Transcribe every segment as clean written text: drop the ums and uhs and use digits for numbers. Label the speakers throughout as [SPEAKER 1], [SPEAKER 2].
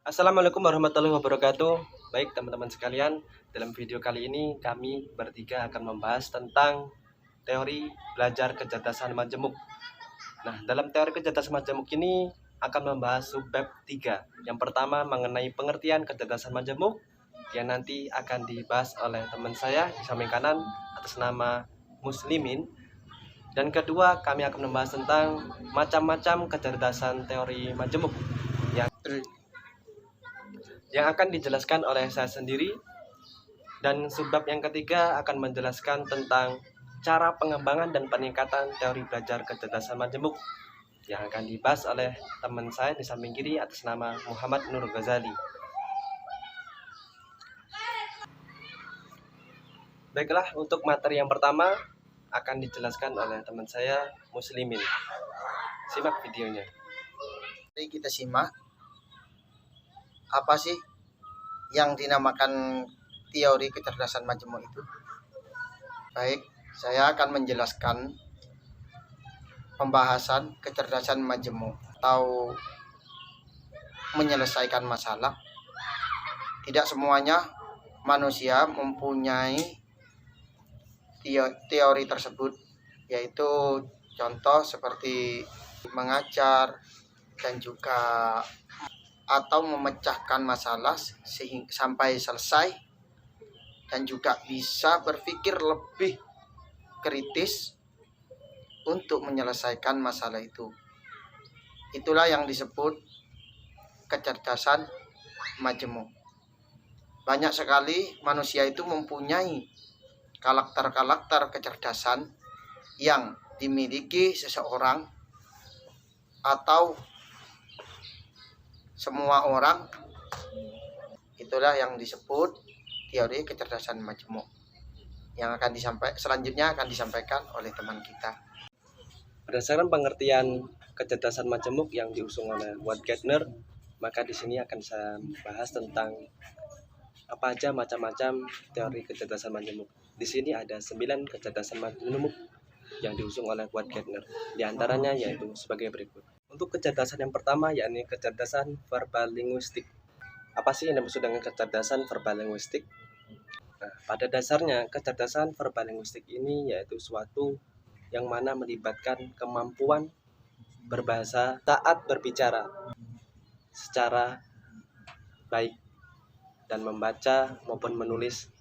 [SPEAKER 1] Assalamualaikum warahmatullahi wabarakatuh. Baik teman-teman sekalian, dalam video kali ini kami bertiga akan membahas tentang teori belajar kecerdasan majemuk. Nah, dalam teori kecerdasan majemuk ini akan membahas subbab 3. Yang pertama mengenai pengertian kecerdasan majemuk yang nanti akan dibahas oleh teman saya di samping kanan atas nama Muslimin. Dan kedua, kami akan membahas tentang macam-macam kecerdasan teori majemuk yang akan dijelaskan oleh saya sendiri. Dan subbab yang ketiga akan menjelaskan tentang cara pengembangan dan peningkatan teori belajar kecerdasan majemuk yang akan dibahas oleh teman saya di samping kiri atas nama Muhammad Nur Ghazali. Baiklah, untuk materi yang pertama akan dijelaskan oleh teman saya Muslimin. Simak videonya.
[SPEAKER 2] Mari kita simak apa sih yang dinamakan teori kecerdasan majemuk itu. Baik, saya akan menjelaskan pembahasan kecerdasan majemuk atau menyelesaikan masalah. Tidak semuanya manusia mempunyai teori tersebut, yaitu contoh seperti mengajar dan juga atau memecahkan masalah sampai selesai, dan juga bisa berpikir lebih kritis untuk menyelesaikan masalah itu. Itulah yang disebut kecerdasan majemuk. Banyak sekali manusia itu mempunyai karakter-karakter kecerdasan yang dimiliki seseorang atau semua orang. Itulah yang disebut teori kecerdasan majemuk yang selanjutnya akan disampaikan oleh teman kita.
[SPEAKER 1] Berdasarkan pengertian kecerdasan majemuk yang diusung oleh Ward Gardner, maka di sini akan saya bahas tentang apa aja macam-macam teori kecerdasan majemuk. Di sini ada 9 kecerdasan majemuk yang diusung oleh Ward Gardner. Di antaranya yaitu sebagai berikut. Untuk kecerdasan yang pertama yakni kecerdasan verbal linguistik. Apa sih yang dimaksud dengan kecerdasan verbal linguistik? Nah, pada dasarnya kecerdasan verbal linguistik ini yaitu suatu yang mana melibatkan kemampuan berbahasa saat berbicara secara baik dan membaca maupun menulis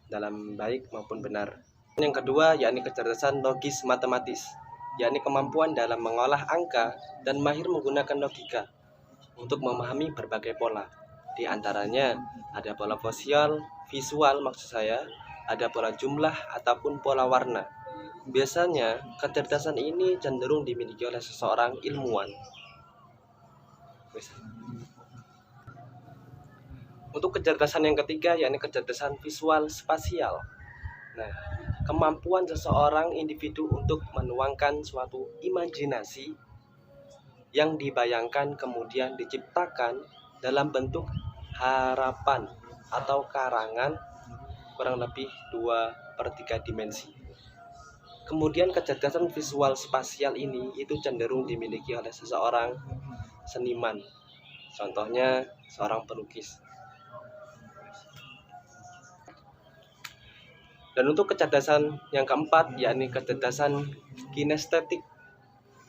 [SPEAKER 1] dalam baik maupun benar. Yang kedua yakni kecerdasan logis matematis, yakni kemampuan dalam mengolah angka dan mahir menggunakan logika untuk memahami berbagai pola. Di antaranya ada pola visual maksud saya, ada pola jumlah ataupun pola warna. Biasanya kecerdasan ini cenderung dimiliki oleh seseorang ilmuwan. Untuk kecerdasan yang ketiga yakni kecerdasan visual spasial. Nah, kemampuan seseorang individu untuk menuangkan suatu imajinasi yang dibayangkan kemudian diciptakan dalam bentuk harapan atau karangan kurang lebih 2/3 dimensi. Kemudian kecerdasan visual spasial ini itu cenderung dimiliki oleh seseorang seniman. Contohnya seorang pelukis. Dan untuk kecerdasan yang keempat yakni kecerdasan kinestetik.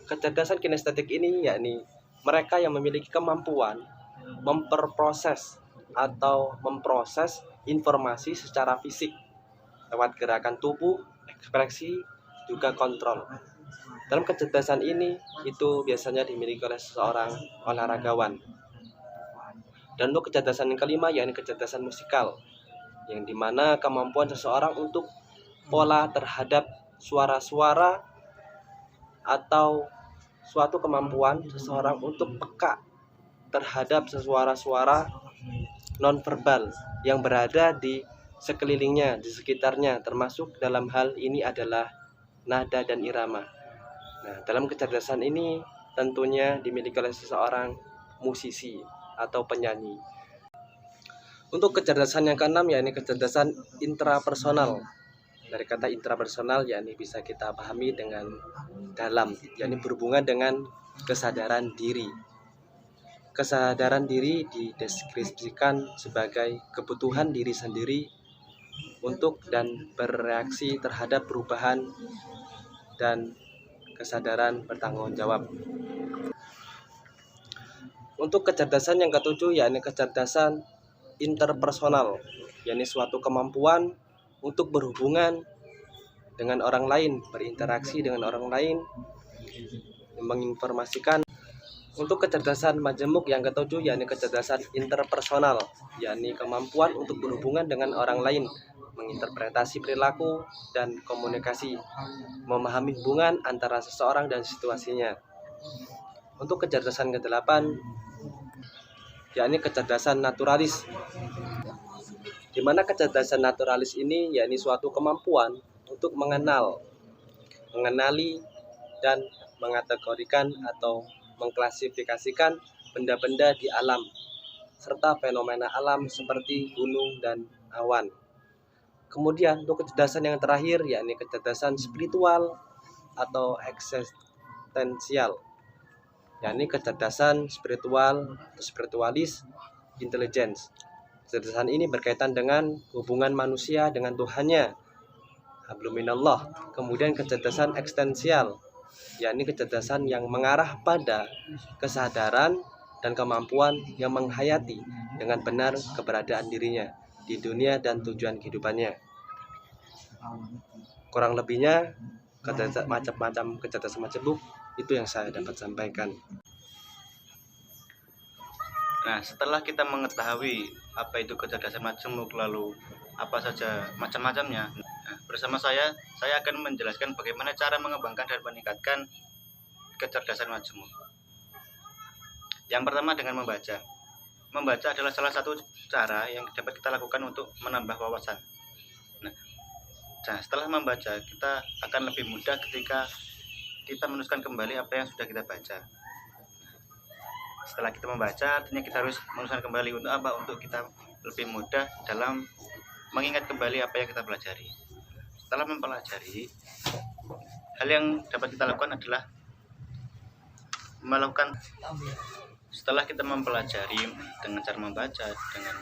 [SPEAKER 1] Kecerdasan kinestetik ini yakni mereka yang memiliki kemampuan memproses atau memproses informasi secara fisik lewat gerakan tubuh, ekspresi, juga kontrol. Dalam kecerdasan ini itu biasanya dimiliki oleh seseorang olahragawan. Dan untuk kecerdasan yang kelima yakni kecerdasan musikal, yang dimana kemampuan seseorang untuk pola terhadap suara-suara atau suatu kemampuan seseorang untuk peka terhadap suara-suara nonverbal yang berada di sekelilingnya, di sekitarnya, termasuk dalam hal ini adalah nada dan irama. Nah, dalam kecerdasan ini tentunya dimiliki oleh seseorang musisi atau penyanyi. Untuk kecerdasan yang keenam yakni kecerdasan intrapersonal. Dari kata intrapersonal yakni bisa kita pahami dengan dalam, yakni berhubungan dengan kesadaran diri. Kesadaran diri dideskripsikan sebagai kebutuhan diri sendiri untuk dan bereaksi terhadap perubahan dan kesadaran bertanggung jawab. Untuk kecerdasan yang ketujuh, yakni kecerdasan interpersonal, yakni suatu kemampuan untuk berhubungan dengan orang lain, berinteraksi dengan orang lain, menginformasikan. Untuk kecerdasan majemuk yang ketujuh, yakni kecerdasan interpersonal, yakni kemampuan untuk berhubungan dengan orang lain, menginterpretasi perilaku dan komunikasi, memahami hubungan antara seseorang dan situasinya. Untuk kecerdasan ke-8, yakni kecerdasan naturalis, di mana kecerdasan naturalis ini yakni suatu kemampuan untuk mengenali dan mengategorikan atau mengklasifikasikan benda-benda di alam serta fenomena alam seperti gunung dan awan. Kemudian untuk kecerdasan yang terakhir, yakni kecerdasan spiritual atau eksistensial, yakni kecerdasan spiritual atau spiritualis intelligence. Kecerdasan ini berkaitan dengan hubungan manusia dengan Tuhannya, habluminallah. Kemudian kecerdasan eksistensial, yakni kecerdasan yang mengarah pada kesadaran dan kemampuan yang menghayati dengan benar keberadaan dirinya di dunia dan tujuan kehidupannya. Kurang lebihnya macam-macam kecerdasan majemuk itu yang saya dapat sampaikan.
[SPEAKER 3] Nah, setelah kita mengetahui apa itu kecerdasan majemuk, lalu apa saja macam-macamnya, bersama saya akan menjelaskan bagaimana cara mengembangkan dan meningkatkan kecerdasan majemuk. Yang pertama dengan membaca. Membaca adalah salah satu cara yang dapat kita lakukan untuk menambah wawasan. Nah, setelah membaca, kita akan lebih mudah ketika kita menuliskan kembali apa yang sudah kita baca. Setelah kita membaca, artinya kita harus menuliskan kembali. Untuk apa? Untuk kita lebih mudah dalam mengingat kembali apa yang kita pelajari. Setelah mempelajari, hal yang dapat kita lakukan adalah setelah kita mempelajari dengan cara membaca, dengan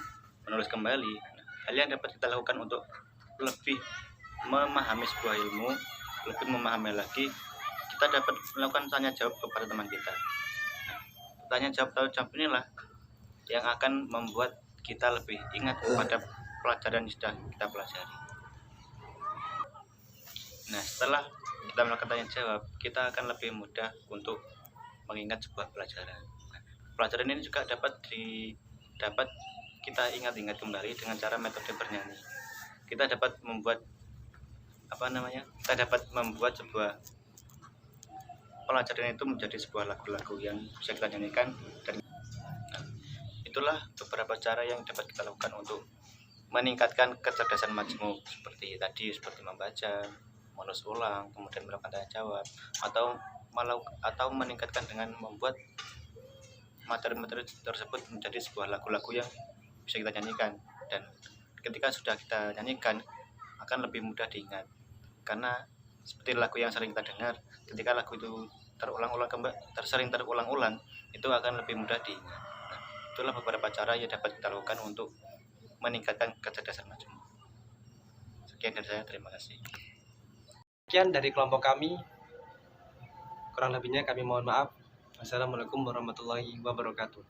[SPEAKER 3] menulis kembali, hal yang dapat kita lakukan untuk lebih memahami sebuah ilmu, lebih memahami lagi, kita dapat melakukan tanya jawab kepada teman kita. Tanya jawab inilah yang akan membuat kita lebih ingat kepada pelajaran yang sudah kita pelajari. Nah, setelah kita melakukan tanya jawab, kita akan lebih mudah untuk mengingat sebuah pelajaran. Nah, pelajaran ini juga dapat kita ingat-ingat kembali dengan cara metode bernyanyi. Kita dapat membuat sebuah pelajaran itu menjadi sebuah lagu-lagu yang bisa kita nyanyikan. Dan itulah beberapa cara yang dapat kita lakukan untuk meningkatkan kecerdasan majemuk, seperti membaca, menulis ulang, kemudian melakukan tanya jawab, atau meningkatkan dengan membuat materi-materi tersebut menjadi sebuah lagu-lagu yang bisa kita nyanyikan. Dan ketika sudah kita nyanyikan, akan lebih mudah diingat, karena seperti lagu yang sering kita dengar, ketika lagu itu sering terulang-ulang, itu akan lebih mudah diingat. Nah, itulah beberapa cara yang dapat kita lakukan untuk meningkatkan kecerdasan majemuk. Sekian dari saya, terima kasih.
[SPEAKER 1] Sekian dari kelompok kami. Kurang lebihnya kami mohon maaf. Wassalamualaikum warahmatullahi wabarakatuh.